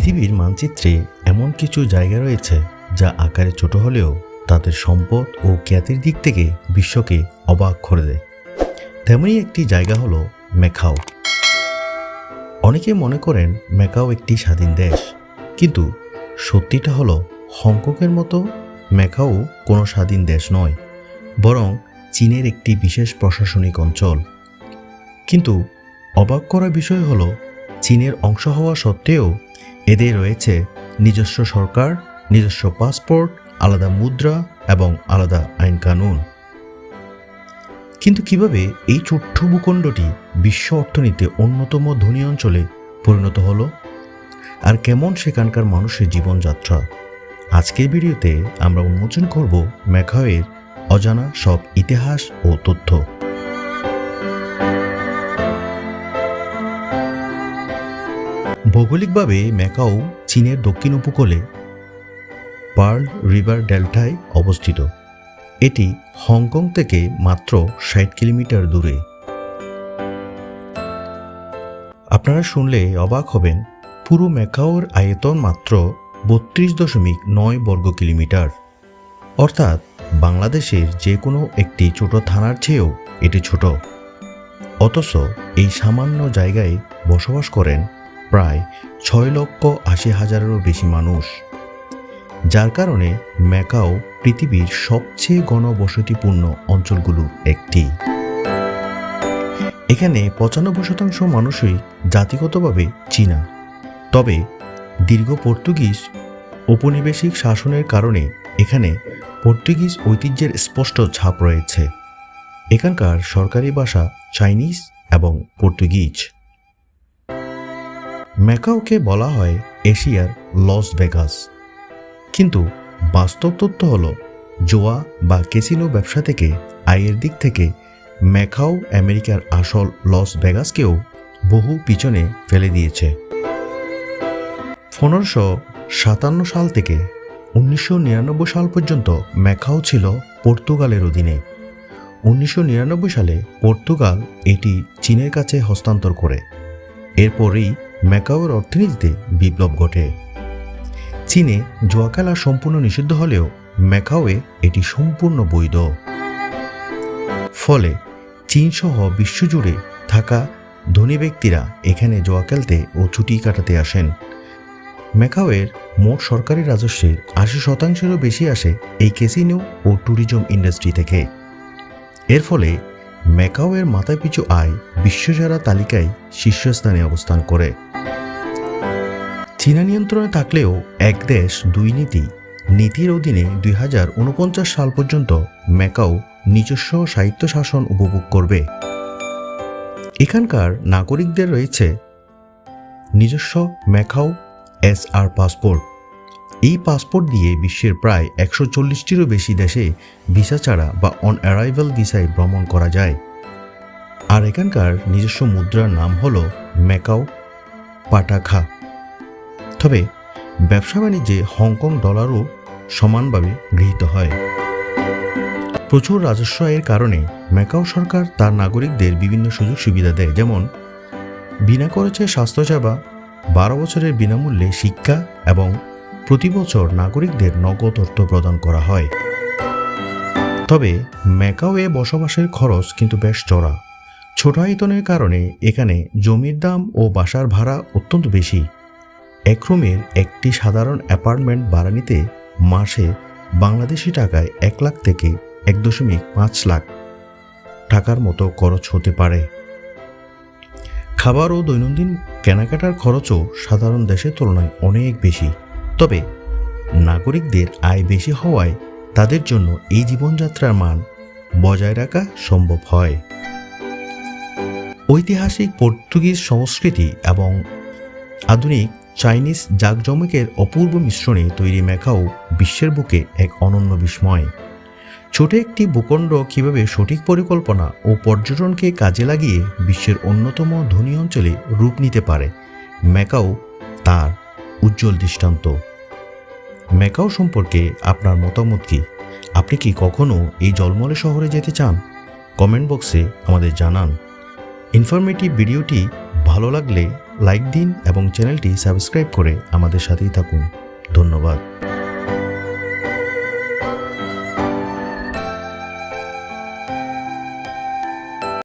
পৃথিবীর মানচিত্রে এমন কিছু জায়গা রয়েছে যা আকারে ছোট হলেও তাদের সম্পদ ও খ্যাতির দিক থেকে বিশ্বকে অবাক করে দেয়। তেমনই একটি জায়গা হলো ম্যাকাও। অনেকে মনে করেন ম্যাকাও একটি স্বাধীন দেশ, কিন্তু সত্যিটা হলো হংকংয়ের মতো ম্যাকাও কোনো স্বাধীন দেশ নয়, বরং চীনের একটি বিশেষ প্রশাসনিক অঞ্চল। কিন্তু অবাক করা বিষয় হলো চীনের অংশ হওয়া সত্ত্বেও এদের রয়েছে নিজস্ব সরকার, নিজস্ব পাসপোর্ট, আলাদা মুদ্রা এবং আলাদা আইন কানুন। কিন্তু কিভাবে এই ছোট্ট ভূখণ্ডটি বিশ্ব অর্থনীতিতে অন্যতম ধনী অঞ্চলে পরিণত হলো, আর কেমন সেখানকার মানুষের জীবনযাত্রা, আজকের ভিডিওতে আমরা উন্মোচন করব ম্যাকাওয়ের অজানা সব ইতিহাস ও তথ্য। ভৌগোলিকভাবে ম্যাকাও চীনের দক্ষিণ উপকূলে পার্ল রিভার ডেল্টায় অবস্থিত। এটি হংকং থেকে মাত্র 60 কিলোমিটার দূরে। আপনারা শুনলে অবাক হবেন, পুরো ম্যাকাওর আয়তন মাত্র 32.9 বর্গ কিলোমিটার, অর্থাৎ বাংলাদেশের যে কোনো একটি ছোট থানার চেয়েও এটি ছোট। অথচ এই সামান্য জায়গায় বসবাস করেন প্রায় 6,80,000-এরও বেশি মানুষ, যার কারণে ম্যাকাও পৃথিবীর সবচেয়ে ঘনবসতিপূর্ণ অঞ্চলগুলোর একটি। এখানে 95% মানুষই জাতিগতভাবে চীনা, তবে দীর্ঘ পর্তুগিজ ঔপনিবেশিক শাসনের কারণে এখানে পর্তুগিজ ঐতিহ্যের স্পষ্ট ছাপ রয়েছে। এখানকার সরকারি ভাষা চাইনিজ এবং পর্তুগিজ। ম্যাকাওকে বলা হয় এশিয়ার লস ভেগাস, কিন্তু বাস্তব তথ্য হলো জুয়া বা ক্যাসিনো ব্যবসা থেকে আয়ের দিক থেকে ম্যাকাও আমেরিকার আসল লস ভেগাসকেও বহু পিছনে ফেলে দিয়েছে। 1557 সাল থেকে 1999 সাল পর্যন্ত ম্যাকাও ছিল পর্তুগালের অধীনে। 1999 সালে পর্তুগাল এটি চীনের কাছে হস্তান্তর করে। এরপরেই ম্যাকাওর অর্থনীতিতে বিপ্লব ঘটে। চীনে জুয়া খেলা সম্পূর্ণ নিষিদ্ধ হলেও ম্যাকাওয়ে এটি সম্পূর্ণ বৈধ। ফলে চীনসহ বিশ্বজুড়ে থাকা ধনী ব্যক্তিরা এখানে জুয়া খেলতে ও ছুটি কাটাতে আসেন। ম্যাকাওয়ের মোট সরকারি রাজস্বের 80%-এরও বেশি আসে এই ক্যাসিনো ও ট্যুরিজম ইন্ডাস্ট্রি থেকে। এর ফলে ম্যাকাওয়ের মাথাপিছু আয় বিশ্বসেরা তালিকায় শীর্ষস্থানে অবস্থান করে। চীনা নিয়ন্ত্রণে থাকলেও এক দেশ দুই নীতির অধীনে 2049 সাল পর্যন্ত ম্যাকাও নিজস্ব স্বায়ত্তশাসন উপভোগ করবে। এখানকার নাগরিকদের রয়েছে নিজস্ব ম্যাকাও SR পাসপোর্ট। এই পাসপোর্ট দিয়ে বিশ্বের প্রায় 140টিরও বেশি দেশে ভিসা ছাড়া বা অন অ্যারাইভাল ভিসায় ভ্রমণ করা যায়। আর এখানকার নিজস্ব মুদ্রার নাম হলো ম্যাকাও পাটাখা। তবে ব্যবসা বাণিজ্যে হংকং ডলারও সমানভাবে গৃহীত হয়। প্রচুর রাজস্ব আয়ের কারণে ম্যাকাও সরকার তার নাগরিকদের বিভিন্ন সুযোগ সুবিধা দেয়, যেমন বিনা খরচে স্বাস্থ্যসেবা, 12 বছরের বিনামূল্যে শিক্ষা এবং প্রতি বছর নাগরিকদের নগদ অর্থ প্রদান করা হয়। তবে ম্যাকাওয়ে বসবাসের খরচ কিন্তু বেশ চড়া। ছোট আয়তনের কারণে এখানে জমির দাম ও বাসার ভাড়া অত্যন্ত বেশি। এক রুমের একটি সাধারণ অ্যাপার্টমেন্ট ভাড়া নিতে মাসে বাংলাদেশি টাকায় 1 লাখ থেকে 1.5 লাখ টাকার মতো খরচ হতে পারে। খাবার ও দৈনন্দিন কেনাকাটার খরচও সাধারণ দেশের তুলনায় অনেক বেশি। তবে নাগরিকদের আয় বেশি হওয়ায় তাদের জন্য এই জীবনযাত্রার মান বজায় রাখা সম্ভব হয়। ঐতিহাসিক পর্তুগিজ সংস্কৃতি এবং আধুনিক চাইনিজ জাঁকজমকের অপূর্ব মিশ্রণে তৈরি ম্যাকাও বিশ্বের বুকে এক অনন্য বিস্ময়। ছোট একটি ভূখণ্ড কীভাবে সঠিক পরিকল্পনা ও পর্যটনকে কাজে লাগিয়ে বিশ্বের অন্যতম ধনী অঞ্চলে রূপ নিতে পারে, ম্যাকাও তার উজ্জ্বল দৃষ্টান্ত। ম্যাকাও সম্পর্কে আপনার মতামত কি? আপনি কি কখনো এই জলমলে শহরে যেতে চান? কমেন্ট বক্সে আমাদের জানান। ইনফরমেটিভ ভিডিওটি ভালো লাগলে লাইক দিন এবং চ্যানেলটি সাবস্ক্রাইব করে আমাদের সাথেই থাকুন। ধন্যবাদ।